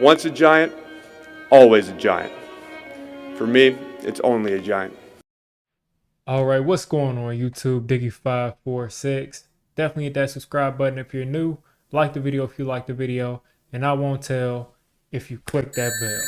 Once a giant, always a giant. For me, it's only a giant. All right, what's going on YouTube? Diggy546. Definitely hit that subscribe button if you're new. Like the video if you like the video, and I won't tell if you click that bell.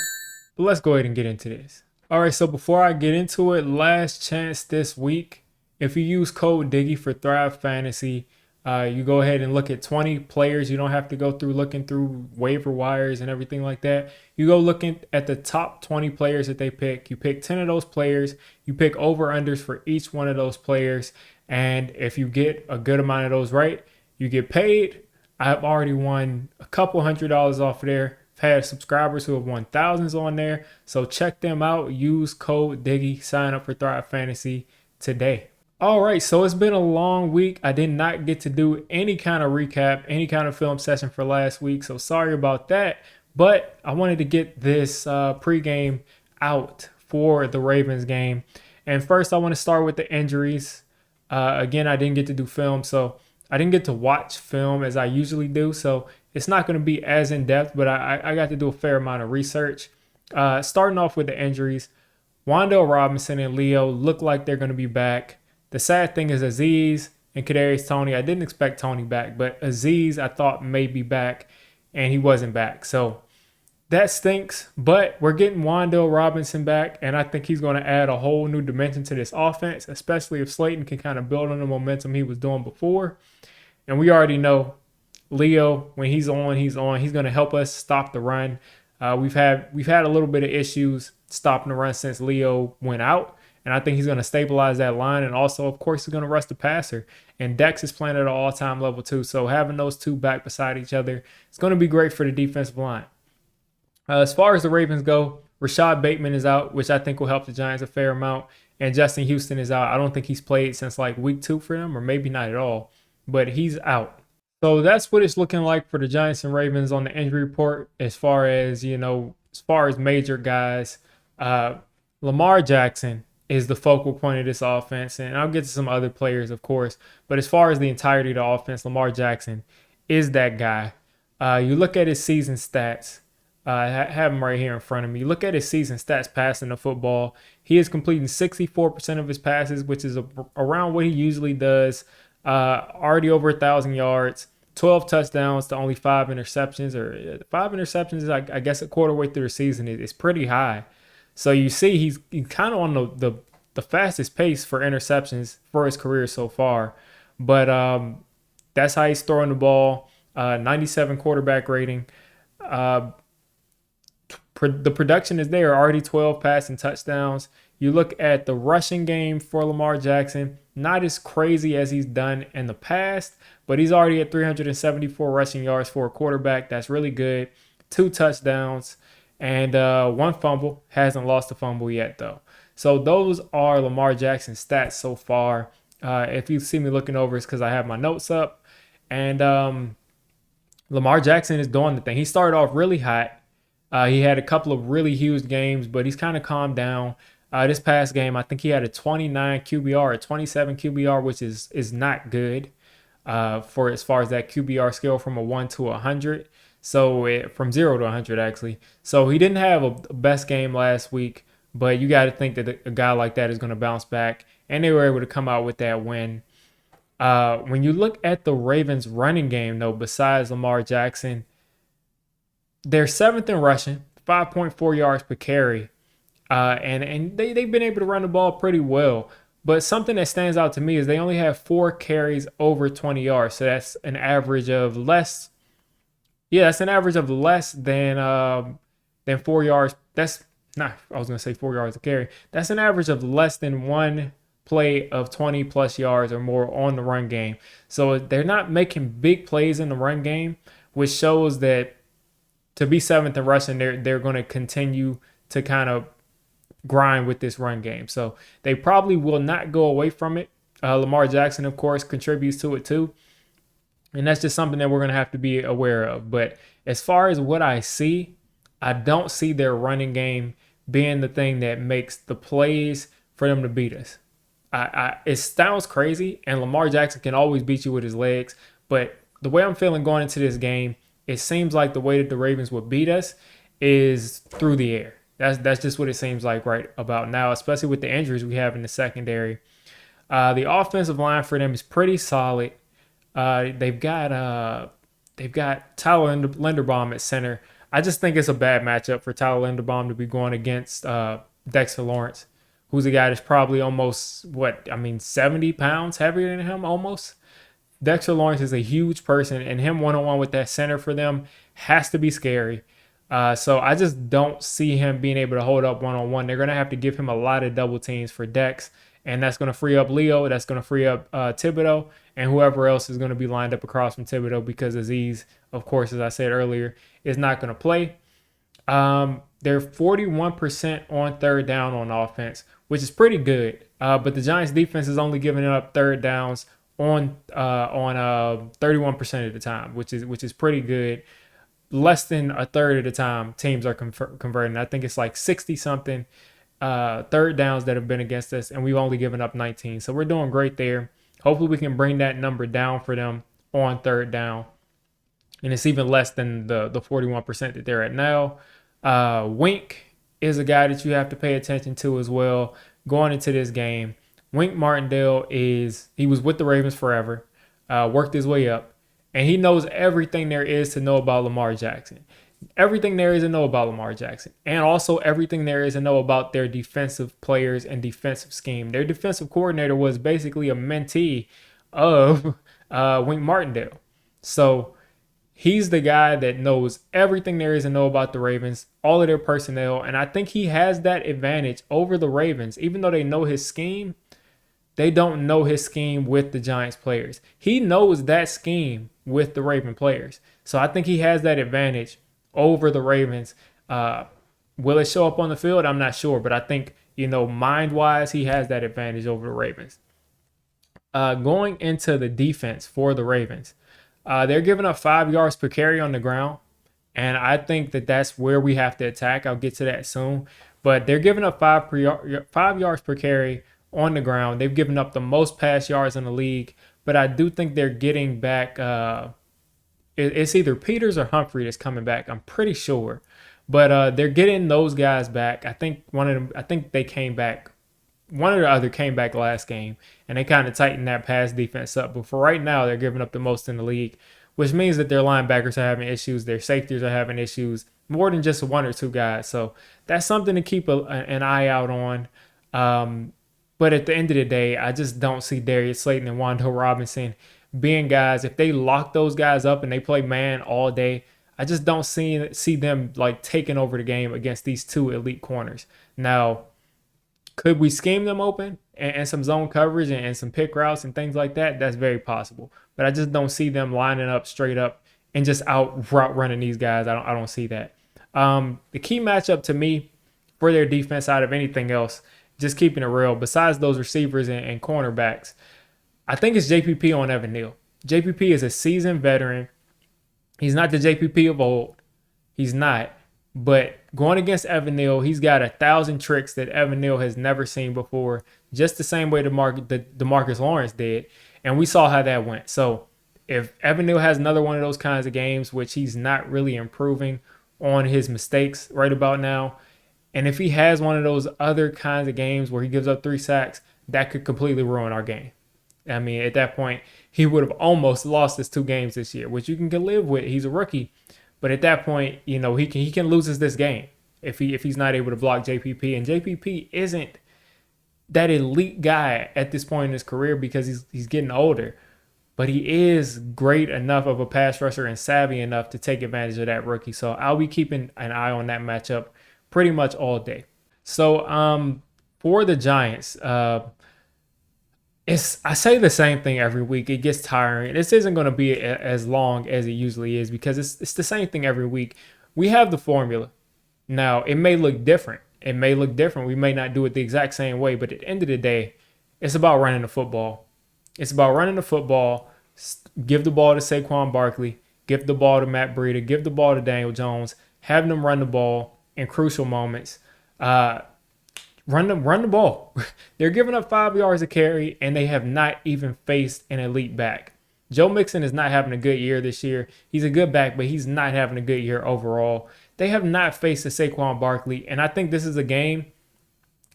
But let's go ahead and get into this. All right, so before I get into it, last chance this week. If you use code Diggy for Thrive Fantasy, you go ahead and look at 20 players. You don't have to go through looking through waiver wires and everything like that. You go looking at the top 20 players that they pick. You pick 10 of those players. You pick over-unders for each one of those players. And if you get a good amount of those right, you get paid. I've already won a couple $100s off of there. I've had subscribers who have won thousands on there. So check them out. Use code Diggy. Sign up for Thrive Fantasy today. All right, so it's been a long week. I did not get to do any kind of recap, any kind of film session for last week, so sorry about that. But I wanted to get this pregame out for the Ravens game. And first, I want to start with the injuries. Again, I didn't get to do film, so I didn't get to watch film as I usually do. So it's not going to be as in-depth, but I got to do a fair amount of research. Starting off with the injuries, Wan'Dale Robinson and Leo look like they're going to be back. The sad thing is Azeez and Kadarius Toney. I didn't expect Toney back, but Azeez I thought may be back, and he wasn't back. So that stinks, but we're getting Wan'Dale Robinson back, and I think he's going to add a whole new dimension to this offense, especially if Slayton can kind of build on the momentum he was doing before. And we already know Leo, when he's on. He's going to help us stop the run. We've had a little bit of issues stopping the run since Leo went out. And I think he's going to stabilize that line. And also, of course, he's going to rush the passer. And Dex is playing at an all-time level, too. So having those two back beside each other, it's going to be great for the defensive line. As far as the Ravens go, Rashad Bateman is out, which I think will help the Giants a fair amount. And Justin Houston is out. I don't think he's played since like week 2 for them, or maybe not at all. But he's out. So that's what it's looking like for the Giants and Ravens on the injury report as far as major guys. Lamar Jackson is the focal point of this offense, and I'll get to some other players, of course, but as far as the entirety of the offense, Lamar Jackson is that guy. You look at his season stats. I have him right here in front of me. You look at his season stats passing the football. He is completing 64% of his passes, which is around what he usually does. Already over 1,000 yards, 12 touchdowns to only 5 interceptions, or 5 interceptions, I guess a quarter way through the season is pretty high. So you see he's kind of on the fastest pace for interceptions for his career so far. But that's how he's throwing the ball, 97 quarterback rating. The production is there, already 12 passing touchdowns. You look at the rushing game for Lamar Jackson, not as crazy as he's done in the past, but he's already at 374 rushing yards for a quarterback. That's really good. 2 touchdowns. And 1 fumble. Hasn't lost a fumble yet, though. So those are Lamar Jackson's stats so far. If you see me looking over, it's because I have my notes up. And Lamar Jackson is doing the thing. He started off really hot. He had a couple of really huge games, but he's kind of calmed down. This past game, I think he had a 29 QBR, a 27 QBR, which is not good for as far as that QBR scale from a 1 to 100. So from 0 to 100, actually. So he didn't have a best game last week, but you got to think that a guy like that is going to bounce back. And they were able to come out with that win. When you look at the Ravens running game, though, besides Lamar Jackson, they're 7th in rushing, 5.4 yards per carry. And they've been able to run the ball pretty well. But something that stands out to me is they only have 4 carries over 20 yards. So that's an average of less. Yeah, that's an average of less than 4 yards. That's not, I was going to say 4 yards a carry. That's an average of less than 1 play of 20 plus yards or more on the run game. So they're not making big plays in the run game, which shows that to be 7th in rushing, they're going to continue to kind of grind with this run game. So they probably will not go away from it. Lamar Jackson, of course, contributes to it too. And that's just something that we're going to have to be aware of. But as far as what I see, I don't see their running game being the thing that makes the plays for them to beat us. It sounds crazy, and Lamar Jackson can always beat you with his legs. But the way I'm feeling going into this game, it seems like the way that the Ravens would beat us is through the air. That's just what it seems like right about now, especially with the injuries we have in the secondary. The offensive line for them is pretty solid. They've got Tyler Linderbaum at center. I just think it's a bad matchup for Tyler Linderbaum to be going against Dexter Lawrence, who's a guy that's probably almost 70 pounds heavier than him almost. Dexter Lawrence is a huge person, and him one-on-one with that center for them has to be scary. So I just don't see him being able to hold up one-on-one. They're going to have to give him a lot of double teams for Dex, and that's going to free up Leo. That's going to free up Thibodeau and whoever else is going to be lined up across from Thibodeau, because Azeez, of course, as I said earlier, is not going to play. They're 41% on third down on offense, which is pretty good. But the Giants defense is only giving up third downs on 31% of the time, which is pretty good. Less than a third of the time teams are converting. I think it's like 60 something third downs that have been against us, and we've only given up 19. So we're doing great there. Hopefully we can bring that number down for them on third down. And it's even less than the 41% that they're at now. Wink is a guy that you have to pay attention to as well going into this game. Wink Martindale he was with the Ravens forever, worked his way up, and he knows everything there is to know about Lamar Jackson. Everything there is to know about Lamar Jackson, and also everything there is to know about their defensive players and defensive scheme. Their defensive coordinator was basically a mentee of Wink Martindale. So he's the guy that knows everything there is to know about the Ravens, all of their personnel, and I think he has that advantage over the Ravens. Even though they know his scheme, they don't know his scheme with the Giants players. He knows that scheme with the Raven players. So I think he has that advantage over the Ravens. Will it show up on the field? I'm not sure, but I think, mind-wise, he has that advantage over the Ravens. Going into the defense for the Ravens, they're giving up 5 yards per carry on the ground, and I think that's where we have to attack. I'll get to that soon. But they're giving up 5 yards per carry on the ground. They've given up the most pass yards in the league, but I do think they're getting back it's either Peters or Humphrey that's coming back. I'm pretty sure, but they're getting those guys back. I think they came back. One or the other came back last game, and they kind of tightened that pass defense up. But for right now, they're giving up the most in the league, which means that their linebackers are having issues. Their safeties are having issues, more than just one or two guys. So that's something to keep an eye out on. But at the end of the day, I just don't see Darius Slayton and Wan'Dale Robinson being guys. If they lock those guys up and they play man all day, I just don't see them like taking over the game against these two elite corners. Now, could we scheme them open and some zone coverage and some pick routes and things like that? That's very possible. But I just don't see them lining up straight up and just out route running these guys. I don't see that. The key matchup to me for their defense out of anything else, just keeping it real, besides those receivers and cornerbacks, I think it's JPP on Evan Neal. JPP is a seasoned veteran. He's not the JPP of old. He's not. But going against Evan Neal, he's got 1,000 tricks that Evan Neal has never seen before, just the same way DeMarcus Lawrence did. And we saw how that went. So if Evan Neal has another one of those kinds of games, which he's not really improving on his mistakes right about now, and if he has one of those other kinds of games where he gives up 3 sacks, that could completely ruin our game. I mean, at that point, he would have almost lost his 2 games this year, which you can live with. He's a rookie. But at that point, he can lose us this game if he's not able to block JPP. And JPP isn't that elite guy at this point in his career because he's getting older. But he is great enough of a pass rusher and savvy enough to take advantage of that rookie. So I'll be keeping an eye on that matchup pretty much all day. So for the Giants, I say the same thing every week. It gets tiring. This isn't going to be as long as it usually is because it's the same thing every week. We have the formula. Now, it may look different. We may not do it the exact same way, but at the end of the day, it's about running the football. It's about running the football. Give the ball to Saquon Barkley. Give the ball to Matt Breida. Give the ball to Daniel Jones. Have them run the ball in crucial moments. Run the ball. They're giving up 5 yards a carry, and they have not even faced an elite back. Joe Mixon is not having a good year this year. He's a good back, but he's not having a good year overall. they have not faced a Saquon Barkley. And I think this is a game,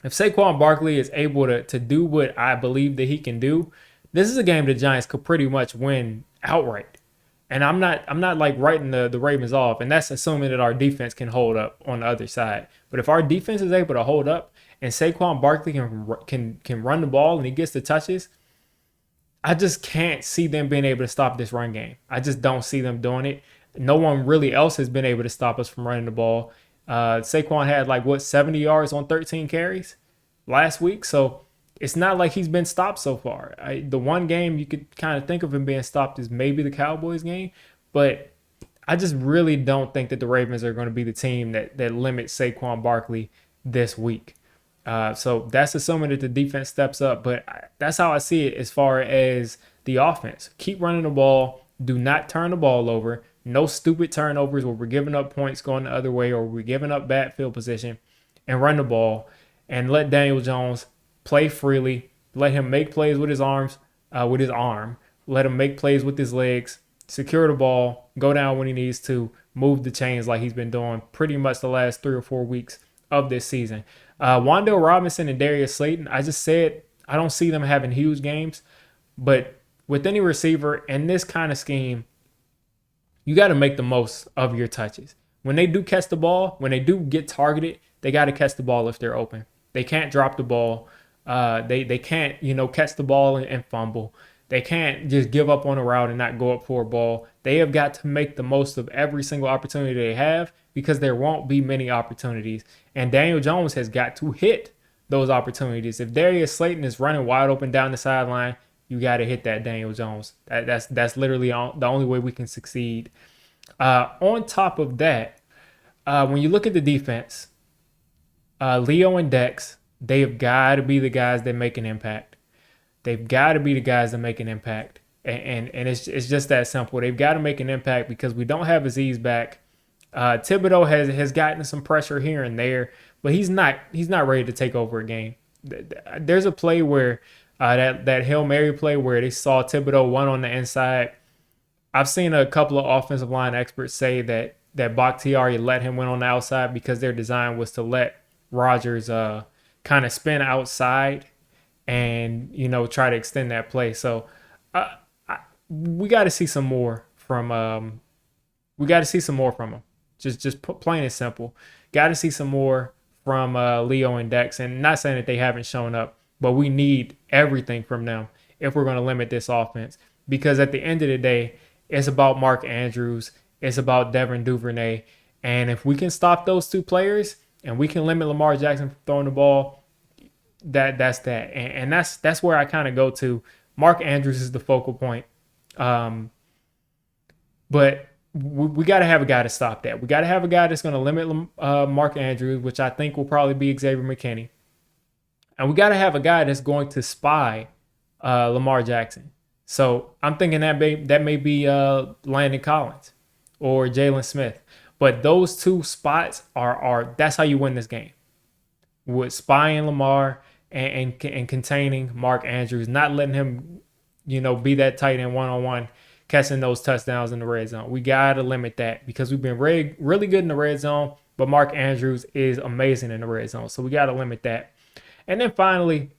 if Saquon Barkley is able to do what I believe that he can do, this is a game the Giants could pretty much win outright. And I'm not like writing the Ravens off, and that's assuming that our defense can hold up on the other side. But if our defense is able to hold up and Saquon Barkley can run the ball and he gets the touches, I just can't see them being able to stop this run game. I just don't see them doing it. No one really else has been able to stop us from running the ball. Saquon had 70 yards on 13 carries last week. So it's not like he's been stopped so far. The one game you could kind of think of him being stopped is maybe the Cowboys game. But I just really don't think that the Ravens are going to be the team that limits Saquon Barkley this week. So that's assuming that the defense steps up. But that's how I see it as far as the offense. Keep running the ball. Do not turn the ball over. No stupid turnovers where we're giving up points going the other way or we're giving up bad field position, and run the ball and let Daniel Jones play freely. Let him make plays with his arm. Let him make plays with his legs. Secure the ball. Go down when he needs to. Move the chains like he's been doing pretty much the last 3 or 4 weeks of this season. Wan'Dale Robinson and Darius Slayton, I just said I don't see them having huge games. But with any receiver in this kind of scheme, you got to make the most of your touches. When they do catch the ball, when they do get targeted, they got to catch the ball if they're open. They can't drop the ball. They can't, catch the ball and fumble. They can't just give up on a route and not go up for a ball. They have got to make the most of every single opportunity they have because there won't be many opportunities. And Daniel Jones has got to hit those opportunities. If Darius Slayton is running wide open down the sideline, you got to hit that Daniel Jones. That's literally the only way we can succeed. On top of that, when you look at the defense, Leo and Dex, they have got to be the guys that make an impact. They've got to be the guys that make an impact. And it's just that simple. They've got to make an impact because we don't have Aziz back. Thibodeau has gotten some pressure here and there, but he's not ready to take over a game. There's a play where that Hail Mary play where they saw Thibodeau one on the inside. I've seen a couple of offensive line experts say that Bakhtiari let him win on the outside because their design was to let Rodgers kind of spin outside and try to extend that play. So we got to see some more from him. Just plain and simple. Got to see some more from Leo and Dex. And not saying that they haven't shown up, but we need everything from them if we're going to limit this offense. Because at the end of the day, it's about Mark Andrews. It's about Devin Duvernay. And if we can stop those two players and we can limit Lamar Jackson from throwing the ball, that's that. And that's where I kind of go to. Mark Andrews is the focal point. But we got to have a guy to stop that. We got to have a guy that's going to limit Mark Andrews, which I think will probably be Xavier McKinney. And we got to have a guy that's going to spy Lamar Jackson. So I'm thinking that may be Landon Collins or Jalen Smith. But those two spots are that's how you win this game. With spying Lamar and containing Mark Andrews, not letting him, be that tight end one-on-one, catching those touchdowns in the red zone. We got to limit that because we've been really good in the red zone, but Mark Andrews is amazing in the red zone. So we got to limit that. And then finally,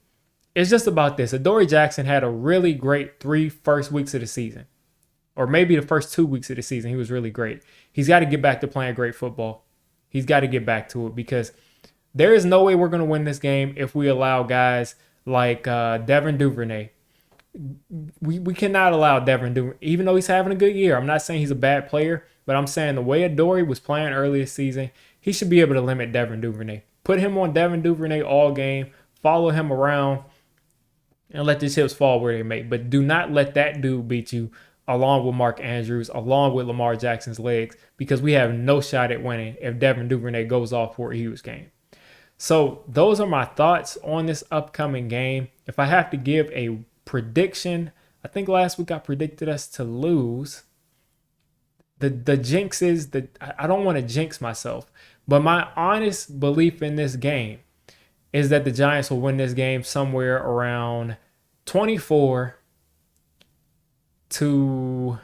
it's just about this. Adoree Jackson had a really great 3 first weeks of the season, or maybe the first 2 weeks of the season. He was really great. He's got to get back to playing great football. He's got to get back to it because there is no way we're going to win this game if we allow guys like Devin Duvernay. We cannot allow Devin Duvernay, even though he's having a good year. I'm not saying he's a bad player, but I'm saying the way Adoree was playing early this season, he should be able to limit Devin Duvernay. Put him on Devin Duvernay all game, follow him around, and let the chips fall where they may. But do not let that dude beat you along with Mark Andrews, along with Lamar Jackson's legs, because we have no shot at winning if Devin Duvernay goes off for a huge game. So those are my thoughts on this upcoming game. If I have to give a prediction, I think last week I predicted us to lose. The jinx is that I don't want to jinx myself, but my honest belief in this game is that the Giants will win this game somewhere around 24-21. I'm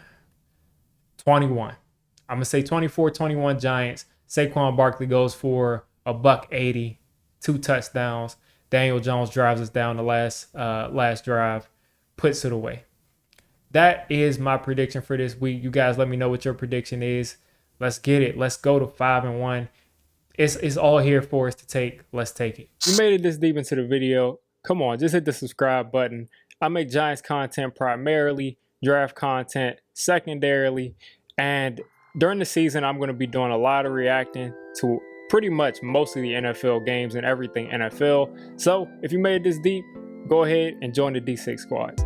going to say 24-21 Giants. Saquon Barkley goes for a $180, 2 touchdowns. Daniel Jones drives us down the last drive, puts it away. That is my prediction for this week. You guys let me know what your prediction is. Let's get it. Let's go to 5-1. It's all here for us to take. Let's take it. You made it this deep into the video. Come on, just hit the subscribe button. I make Giants content primarily, draft content secondarily, and during the season, I'm going to be doing a lot of reacting to pretty much most of the NFL games and everything NFL. So if you made it this deep, go ahead and join the D6 squad.